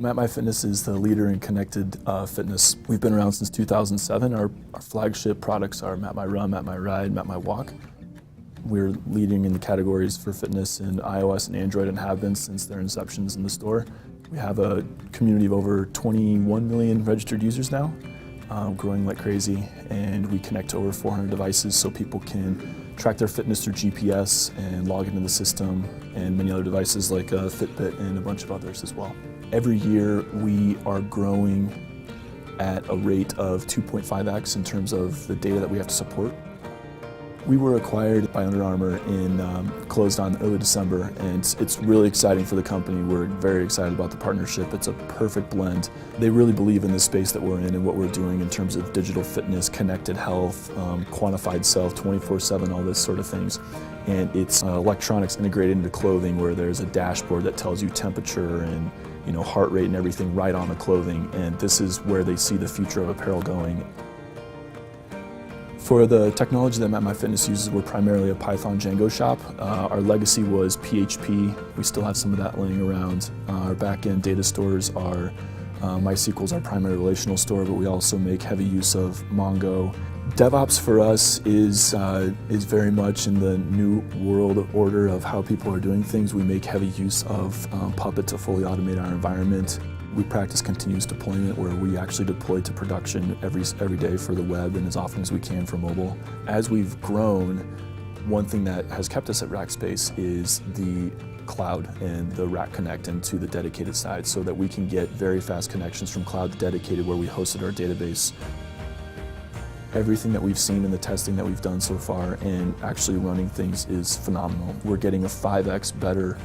MapMyFitness is the leader in connected fitness. We've been around since 2007. Our flagship products are MapMyRun, MapMyRide, MapMyWalk. We're leading in the categories for fitness in iOS and Android and have been since their inceptions in the store. We have a community of over 21 million registered users now, growing like crazy, and we connect to over 400 devices so people can track their fitness through GPS and log into the system, and many other devices like Fitbit and a bunch of others as well. Every year we are growing at a rate of 2.5x in terms of the data that we have to support. We were acquired by Under Armour and closed on early December, and it's really exciting for the company. We're very excited about the partnership. It's a perfect blend. They really believe in the space that we're in and what we're doing in terms of digital fitness, connected health, quantified self, 24/7, all this sort of things. And it's electronics integrated into clothing where there's a dashboard that tells you temperature and heart rate and everything right on the clothing. And this is where they see the future of apparel going. For the technology that MapMyFitness uses, we're primarily a Python Django shop. Our legacy was PHP. We still have some of that laying around. Our back-end data stores are MySQL is our primary relational store, but we also make heavy use of Mongo. DevOps for us is very much in the new world order of how people are doing things. We make heavy use of Puppet to fully automate our environment. We practice continuous deployment where we actually deploy to production every day for the web and as often as we can for mobile. As we've grown, one thing that has kept us at Rackspace is the cloud and the Rack Connect into the dedicated side so that we can get very fast connections from cloud to dedicated where we hosted our database. Everything that we've seen in the testing that we've done so far and actually running things is phenomenal. We're getting a 5x better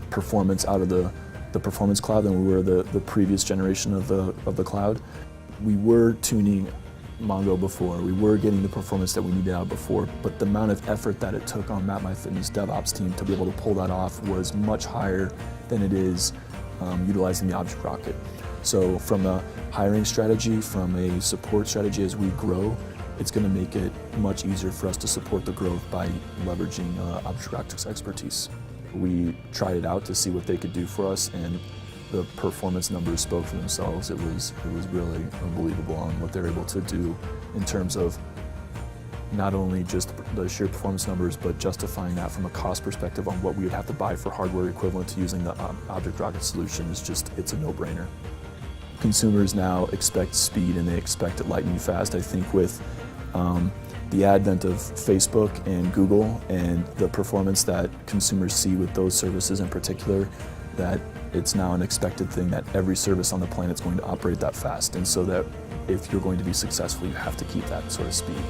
performance out of the performance cloud than we were the previous generation of the cloud. We were tuning Mongo before, we were getting the performance that we needed out before, but the amount of effort that it took on MapMyFitness DevOps team to be able to pull that off was much higher than it is utilizing the ObjectRocket. So from a hiring strategy, from a support strategy as we grow, it's going to make it much easier for us to support the growth by leveraging ObjectRocket's expertise. We tried it out to see what they could do for us, and the performance numbers spoke for themselves. It was really unbelievable on what they're able to do in terms of not only just the sheer performance numbers, but justifying that from a cost perspective on what we would have to buy for hardware equivalent to using the ObjectRocket solution. It's a no-brainer. Consumers now expect speed and they expect it lightning fast. I think with the advent of Facebook and Google and the performance that consumers see with those services in particular, that it's now an expected thing that every service on the planet is going to operate that fast. And so that if you're going to be successful, you have to keep that sort of speed.